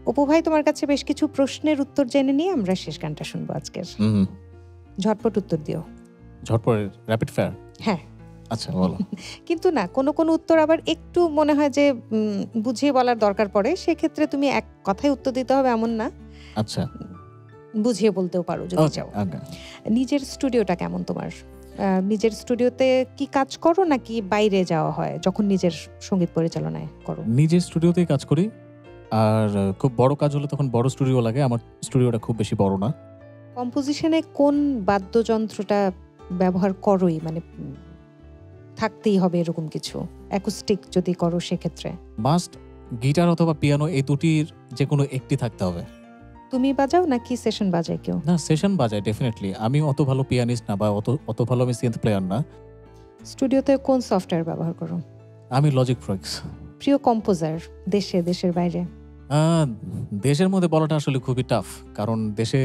অপু ভাই, তোমার কাছে বেশ কিছু প্রশ্নের উত্তর জেনে নিয়ে আমরা শেষ গানটা শুনবো আজকের। ঝটপট উত্তর দিও। ঝটপট র্যাপিড ফায়ার? হ্যাঁ। আচ্ছা বলো। কিন্তু না, কোনো কোনো উত্তর আবার একটু মনে হয় যে বুঝিয়ে বলার দরকার পড়ে, সেক্ষেত্রে তুমি এক কথায় উত্তর দিতে হবে এমন না। আচ্ছা, বুঝিয়ে বলতেও পারো যদি চাও। নিজের স্টুডিওটা কেমন তোমার? নিজের স্টুডিওতে কি কাজ করো নাকি বাইরে যাওয়া হয় যখন নিজের সঙ্গীত পরিচালনায় করো? নিজের স্টুডিওতেই কাজ করি, আর খুব বড় কাজ হলে তখন বড় স্টুডিও লাগে। আমার স্টুডিওটা খুব বেশি বড় না। কম্পোজিশনে কোন বাদ্যযন্ত্রটা ব্যবহার করোই, মানে থাকতেই হবে এরকম কিছু? অ্যাকুস্টিক যদি করো সেক্ষেত্রে মাস্ট গিটার অথবা পিয়ানো, এই দুটির যে কোনো একটি থাকতে হবে। তুমি বাজাও নাকি সেশন বাজায় কেউ? না, সেশন বাজায় ডেফিনেটলি। আমি অত ভালো পিয়ানিস্ট না, বা অত ভালো আমি সিন্থ প্লেয়ার না। স্টুডিওতে কোন সফটওয়্যার ব্যবহার করো? আমি লজিক প্রোক্স। প্রিয় কম্পোজার দেশের বাইরে? দেশের মধ্যে বলাটা আসলে খুবই টাফ, কারণ দেশে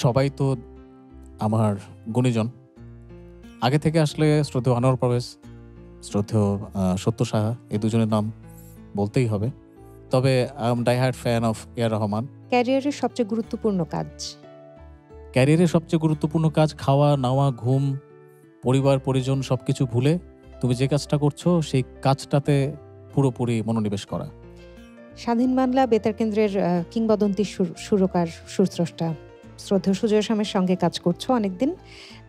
সবাই তো আমার গুণীজন। আগে থেকে আসলে শ্রদ্ধেয় আনোয়ার পারভেজ, শ্রদ্ধেয় সত্য সাহা, এই দুজনের নাম বলতেই হবে। তবে I am die hard fan of A R Rahman. ক্যারিয়ারের সবচেয়ে গুরুত্বপূর্ণ কাজ? ক্যারিয়ারের সবচেয়ে গুরুত্বপূর্ণ কাজ খাওয়া, নাওয়া, ঘুম, পরিবার পরিজন সবকিছু ভুলে তুমি যে কাজটা করছো সেই কাজটাতে পুরোপুরি মনোনিবেশ করা। স্বাধীন বাংলা বেতার কেন্দ্রের কিংবদন্তি সুরকার, সুস্রষ্টা শ্রদ্ধেয় সুজয় শামের সঙ্গে কাজ করছো অনেকদিন।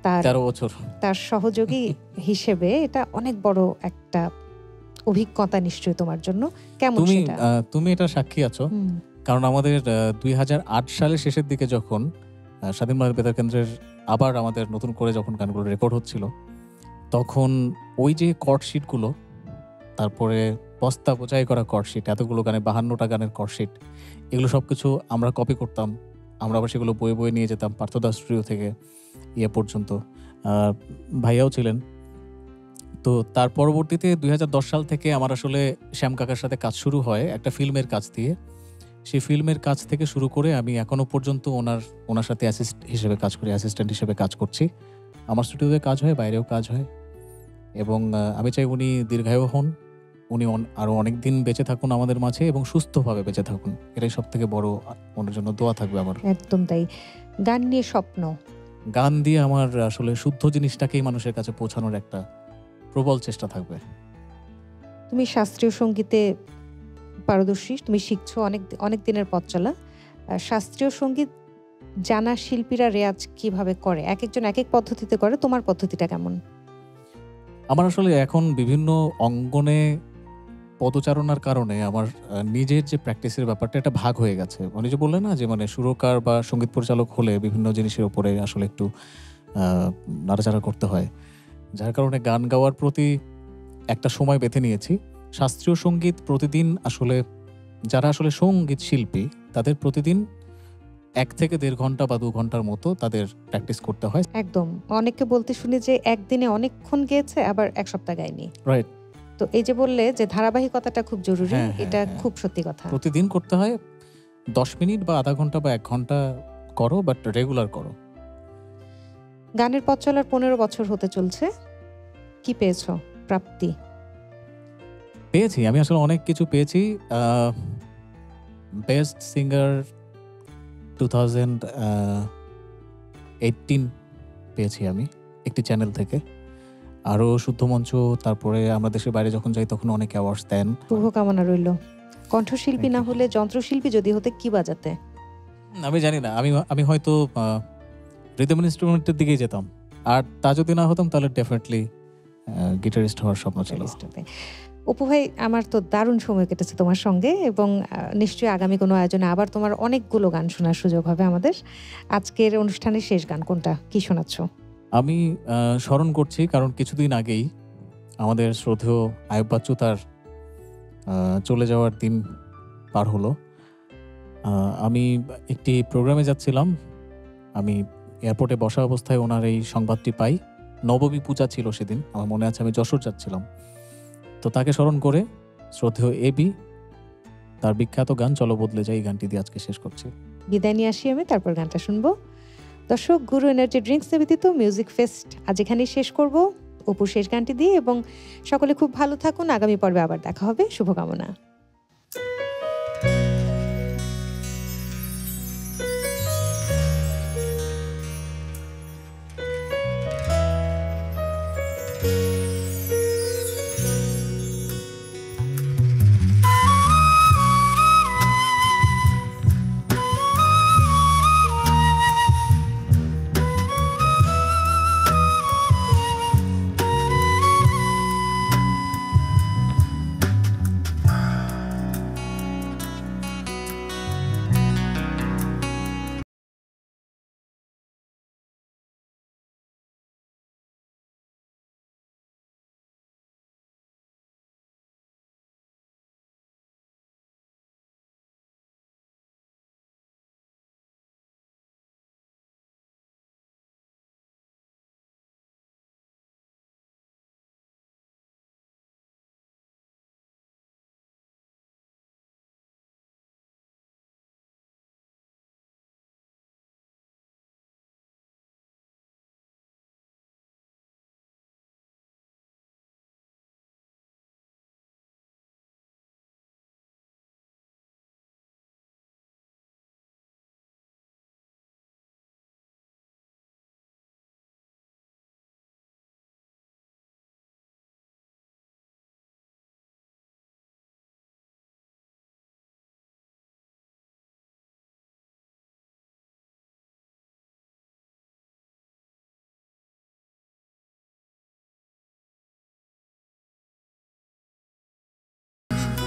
13 বছর। তার সহযোগী হিসেবে এটা অনেক বড় একটা অভিজ্ঞতা নিশ্চয়ই তোমার জন্য। কেমন সেটা? তুমি এটা সাক্ষী আছো, কারণ আমাদের 2008 সালের শেষের দিকে যখন স্বাধীন বাংলা বেতার কেন্দ্রের আবার আমাদের নতুন করে যখন গানগুলো রেকর্ড হচ্ছিল, তখন ওই যে কর্ডশিটগুলো, তারপরে বস্তা বোঝাই করা কর্ডশিট, এতগুলো গানে 52টা গানের কর্ডশিট, এগুলো সব কিছু আমরা কপি করতাম। আমরা আবার সেগুলো বয়ে বয়ে নিয়ে যেতাম পার্থদা স্টুডিও থেকে ইয়ে পর্যন্ত। ভাইয়াও ছিলেন। তো তার পরবর্তীতে 2010 সাল থেকে আমার আসলে শ্যাম কাকার সাথে কাজ শুরু হয় একটা ফিল্মের কাজ দিয়ে। সেই ফিল্মের কাজ থেকে শুরু করে আমি এখনো পর্যন্ত ওনার সাথে অ্যাসিস্ট্যান্ট হিসেবে কাজ করছি। আমার স্টুডিওতে কাজ হয়, বাইরেও কাজ হয়, এবং আমি চাই উনি দীর্ঘায়ু হন, উনি আরো অনেক দিন বেঁচে থাকুন আমাদের মাঝে, এবং সুস্থভাবে বেঁচে থাকুন। এটাই সব থেকে বড় ওনার জন্য দোয়া থাকবে আমার। একদম তাই। গান নিয়ে স্বপ্ন? গান দিয়ে আমার আসলে শুদ্ধ জিনিসটাকেই মানুষের কাছে পৌঁছানোর একটা প্রবল চেষ্টা থাকবে। তুমি শাস্ত্রীয় সঙ্গীতে পারদর্শী, তুমি শিখছো, অনেক দিনের পথ চলা। শাস্ত্রীয় সঙ্গীত জানা শিল্পীরা রেয়াজ কিভাবে করে? এক একজন এক এক পদ্ধতিতে করে, তোমার পদ্ধতিটা কেমন? আমার আসলে এখন বিভিন্ন অঙ্গনে পদচারণার কারণে আমার নিজের যে প্র্যাকটিসের ব্যাপারটা, এটা ভাগ হয়ে গেছে। মানে যে বললে না যে মানে সুরকার বা সঙ্গীত পরিচালক হলে বিভিন্ন জিনিসের উপরে আসলে একটু নাড়াচাড়া করতে হয়, যার কারণে গান গাওয়ার প্রতি একটা সময় বেঁধে নিয়েছি। শাস্ত্রীয় সঙ্গীত প্রতিদিন আসলে যারা আসলে সঙ্গীত শিল্পী, তাদের প্রতিদিন 1 থেকে 1.5 ঘন্টা বা 2 ঘন্টার মতো তাদের প্র্যাকটিস করতে হয়। একদম। অনেককে বলতে শুনি যে একদিনে অনেকক্ষণ গেয়েছে, আবার এক সপ্তাহ গায়নি। রাইট। তো এই যে বললে যে ধারাবাহিকতাটা খুব জরুরি, এটা খুব সত্যি কথা। প্রতিদিন করতে হয়। 10 মিনিট বা আধা ঘন্টা বা 1 ঘন্টা করো, বাট রেগুলার করো। গানের পথ চলার 15 বছর হতে চলছে। কি পেয়েছো প্রাপ্তি? পেয়েছি, আমি আসলে অনেক কিছু পেয়েছি। বেস্ট সিঙ্গার 2018 পেয়েছি আমি একটি চ্যানেল থেকে। আরও শুদ্ধ মঞ্চ, তারপরে আমরা দেশের বাইরে যখন যাই তখন অনেক অ্যাওয়ার্ডস দেন। শুভকামনা রইল। কণ্ঠশিল্পী না হলে যন্ত্রশিল্পী যদি হতে কি বাজাতে? আমি জানি না, আমি হয়তো রিদম ইনস্ট্রুমেন্টের দিকেই যেতাম, আর তা যদি না হতাম তাহলে ডেফিনেটলি গিটারিস্ট হওয়ার স্বপ্ন ছিল। অপু ভাই, আমার তো দারুণ সময় কেটেছে তোমার সঙ্গে, এবং নিশ্চয়ই আগামী কোনো আয়োজনে আবার তোমার অনেকগুলো গান শোনার সুযোগ হবে আমাদের। আজকের অনুষ্ঠানের শেষ গান কোনটা, কি শোনাচ্ছ? আমি স্মরণ করছি, কারণ কিছুদিন আগেই আমাদের শ্রদ্ধেয় আয়ুব বাচ্চু তার চলে যাওয়ার দিন পার হলো। আমি একটি প্রোগ্রামে যাচ্ছিলাম, আমি এয়ারপোর্টে বসা অবস্থায় ওনার এই সংবাদটি পাই। নবমী পূজা ছিল সেদিন, আমার মনে আছে আমি যশোর যাচ্ছিলাম। তো তাকে স্মরণ করে শ্রদ্ধেয় এবি তার বিখ্যাত গান চলো বদলে যাই, এই গানটি দিয়ে আজকে শেষ করছি। বিদায় নিয়ে আসি আমি, তারপর গানটা শুনবো। দর্শক, গুরু এনার্জি ড্রিঙ্কস নিবেদিত মিউজিক ফেস্ট আজ এখানেই শেষ করব অপুর শেষ গানটি দিয়ে, এবং সকলে খুব ভালো থাকুন। আগামী পর্বে আবার দেখা হবে। শুভকামনা।